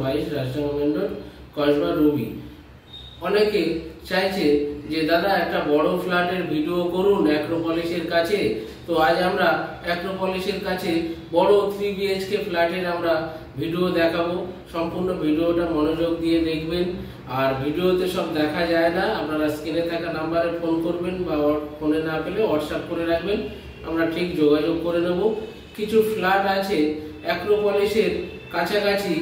122 Rajdanga main road, Kasba Ruby. অনেকে চাইছে যে দাদা একটা বড় ফ্ল্যাটের ভিডিও করুন অ্যাক্রোপলিসের কাছে। তো আজ আমরা অ্যাক্রোপলিসের কাছে বড় 3 BHK ফ্ল্যাটের আমরা ভিডিও দেখাবো। সম্পূর্ণ ভিডিওটা মনোযোগ দিয়ে দেখবেন। আর ভিডিওতে সব দেখা যায় না, আপনারা স্ক্রিনে থাকা নাম্বারে ফোন করবেন বা ফোনে না পেলে হোয়াটসঅ্যাপ করে রাখবেন, আমরা ঠিক যোগাযোগ করে নেব। কিছু ফ্ল্যাট আছে অ্যাক্রোপলিসের কাছাকাছি,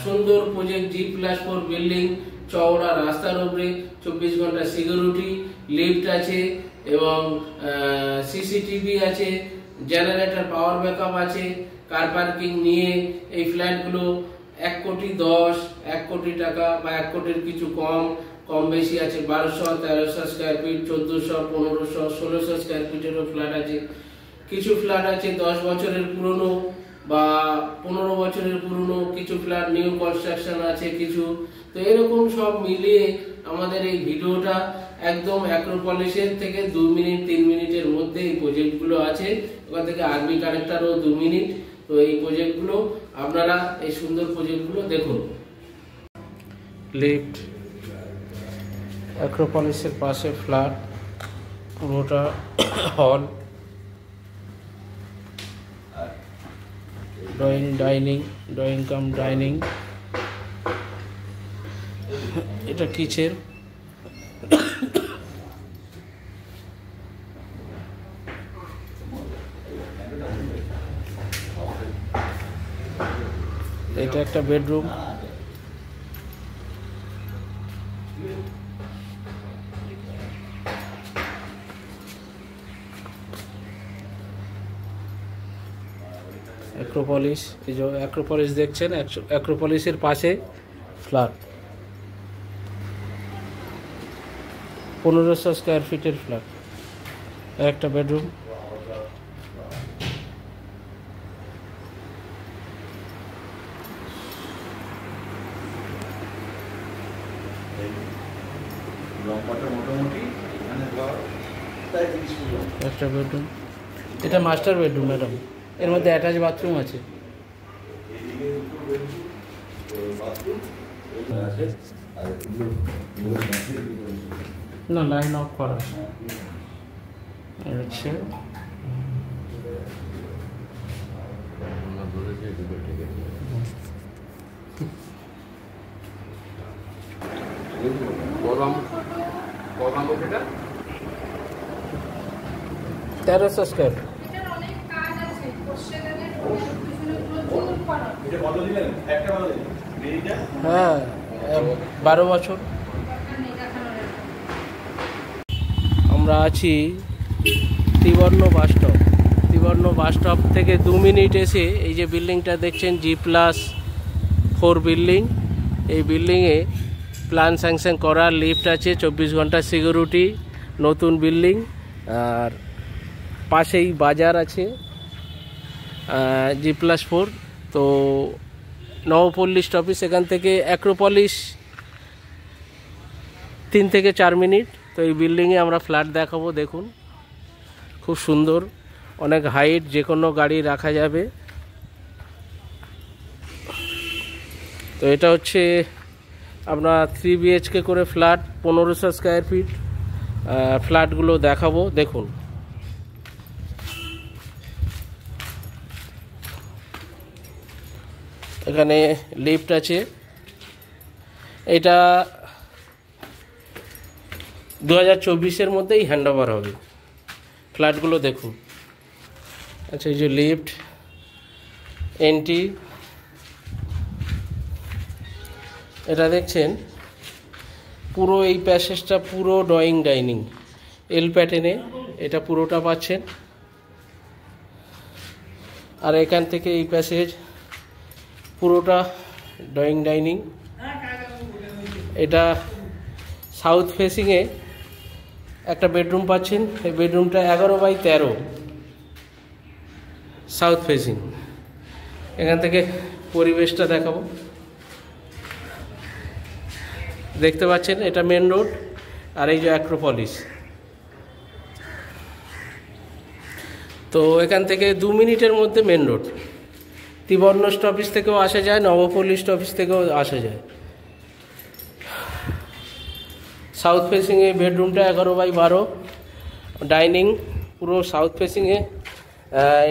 সুন্দর প্রজেক্ট, G+4 বিল্ডিং, চওড়া রাস্তার উপরে, 24 ঘন্টা সিকিউরিটি, লিফট আছে এবং সিসিটিভি আছে, জেনারেটর পাওয়ার ব্যাকআপ আছে, কার পার্কিং নিয়ে এই ফ্ল্যাটগুলো 1,10,00,000, 1 কোটি টাকা বা 1 কোটির কিছু কম বেশি আছে। 1200, 1300 স্কোয়ার ফিট, 1400, 1500, 1600 স্কোয়ার ফিটেরও ফ্ল্যাট আছে। কিছু ফ্ল্যাট আছে 10 বছরের পুরনো বা 15 বছরের পুরনো, কিছু ফ্ল্যাট নিউ কনস্ট্রাকশন আছে কিছু। তো এরকম সব মিলিয়ে আমাদের এই ভিডিওটা একদম অ্যাক্রোপলিসের থেকে 2 মিনিট 3 মিনিটের মধ্যে এই প্রজেক্টগুলো আছে। ওখান থেকে আরবি কানেক্টরও 2 মিনিট। তো এই প্রজেক্টগুলো আপনারা এই সুন্দর প্রজেক্টগুলো দেখুন। লিফট, অ্যাক্রোপলিসের পাশে ফ্ল্যাট, পুরোটা হল, ড্রয়িং কাম ডাইনিং, এটা কিচেন, এটা একটা বেডরুম, অ্যাক্রোপলিস। এই যে অ্যাক্রোপলিস দেখছেন, অ্যাক্রোপলিসের পাশে ফ্ল্যাট, 1500 স্কোয়ার ফিটের ফ্ল্যাট, একটা বেডরুম, একটা বেডরুম। এটা মাস্টার বেডরুম ম্যাডাম, এর মধ্যে অ্যাটাচ বাথরুম আছে। না, লাইন অফ করা আছে। তেরোশো স্কোয়ার। হ্যাঁ, 12 বছর। আমরা আছি ত্রিবর্ণ বাস স্টপ থেকে 2 মিনিট এসে এই যে বিল্ডিংটা দেখছেন G+4 বিল্ডিং। এই বিল্ডিংয়ে প্ল্যান স্যাংশন করা, লিফট আছে, 24 ঘন্টা সিকিউরিটি, নতুন বিল্ডিং। আর পাশেই বাজার আছে, G+4। তো নবপল্লী স্টপেজ, এখান থেকে অ্যাক্রোপলিস 3 থেকে 4 মিনিট। তো এই বিল্ডিংয়ে আমরা ফ্ল্যাট দেখাবো, দেখুন খুব সুন্দর, অনেক হাইট, যে কোনো গাড়ি রাখা যাবে। তো এটা হচ্ছে আপনার 3 BHK করে ফ্ল্যাট, 1500 স্কোয়ার ফিট ফ্ল্যাটগুলো দেখাবো, দেখুন। এখানে লিফট আছে। এটা 2024-এর মধ্যেই হ্যান্ডওভার হবে। ফ্ল্যাটগুলো দেখুন। আচ্ছা, এই যে লিফট, এন্ট্রি, এটা দেখছেন পুরো এই প্যাসেজটা পুরো ড্রয়িং ডাইনিং, এল প্যাটার্নে এটা পুরোটা পাচ্ছেন। আর এখান থেকে এই প্যাসেজ পুরোটা ড্রয়িং ডাইনিং। এটা সাউথ ফেসিংয়ে একটা বেডরুম পাচ্ছেন। এই বেডরুমটা 11x13 সাউথ ফেসিং। এখান থেকে পরিবেশটা দেখাবো, দেখতে পাচ্ছেন এটা মেন রোড। আর এই যে অ্যাক্রোপলিস। তো এখান থেকে 2 মিনিটের মধ্যে মেন রোড। ত্রিবর্ণ স্টপেজ থেকেও আসা যায়, নবপল্লী স্টপেজ থেকেও আসা যায়। সাউথ ফেসিংয়ে বেডরুমটা 11x12, ডাইনিং পুরো সাউথ ফেসিংয়ে।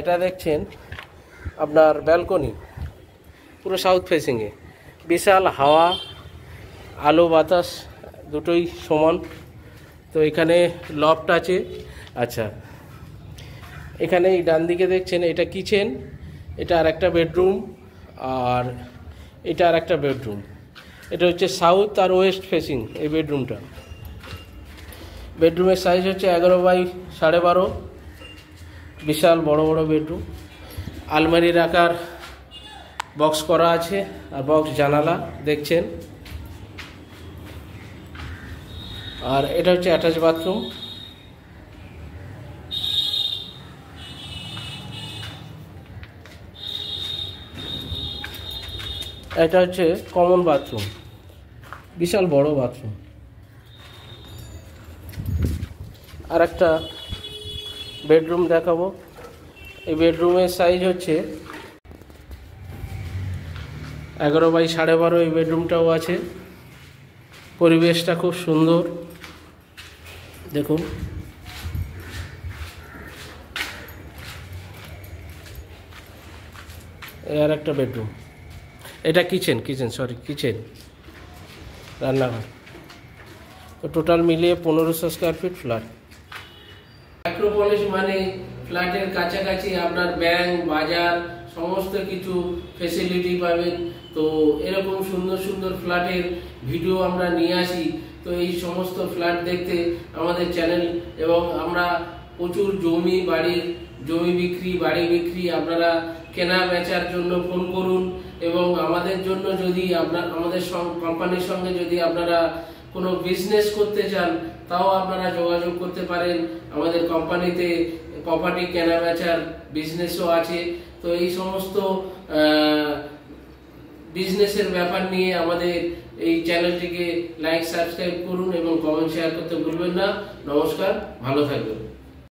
এটা দেখছেন আপনার ব্যালকনি পুরো সাউথ ফেসিংয়ে, বিশাল হাওয়া, আলো বাতাস দুটোই সমান। তো এখানে লফট আছে। আচ্ছা, এখানে এই ডান দিকে দেখছেন এটা কিচেন, এটা আর একটা বেডরুম, আর এটা আর একটা বেডরুম। এটা হচ্ছে সাউথ আর ওয়েস্ট ফেসিং এই বেডরুমটা। বেডরুমের সাইজ হচ্ছে 11x12, বিশাল বড় বড় বেডরুম। আলমারির আকার বক্স করা আছে, আর বক্স জানালা দেখছেন। আর এটা হচ্ছে অ্যাটাচ বাথরুম। এটা হচ্ছে কমন বাথরুম, বিশাল বড় বাথরুম। আর একটা বেডরুম দেখাবো। এই বেডরুমের সাইজ হচ্ছে 11x12। এই বেডরুমটাও আছে। পরিবেশটা খুব সুন্দর, দেখুন। আর একটা বেডরুম, এটা কিচেন, কিচেন রান্নাঘর। তো টোটাল মিলিয়ে 1500 স্কোয়ার ফিট ফ্ল্যাট। অ্যাক্রোপলিস মানে ফ্ল্যাটের কাছাকাছি আপনার ব্যাংক, বাজার, সমস্ত কিছু ফেসিলিটি পাবেন। তো এরকম সুন্দর সুন্দর ফ্ল্যাটের ভিডিও আমরা নিয়ে আসি। তো এই সমস্ত ফ্ল্যাট দেখতে আমাদের চ্যানেল, এবং আমরা প্রচুর জমি বিক্রি, বাড়ি বিক্রি, আপনারা কেনা বেচার জন্য ফোন করুন। এবং আমাদের জন্য যদি আমাদের কোম্পানির সঙ্গে যদি আপনারা কোনো বিজনেস করতে চান, তাও আপনারা যোগাযোগ করতে পারেন। আমাদের কোম্পানিতে প্রপার্টি কেনা বেচার বিজনেসও আছে। তো এই সমস্ত বিজনেসের ব্যাপার নিয়ে আমাদের এই চ্যানেলটিকে লাইক, সাবস্ক্রাইব করুন এবং কমেন্ট শেয়ার করতে ভুলবেন না। নমস্কার, ভালো থাকবেন।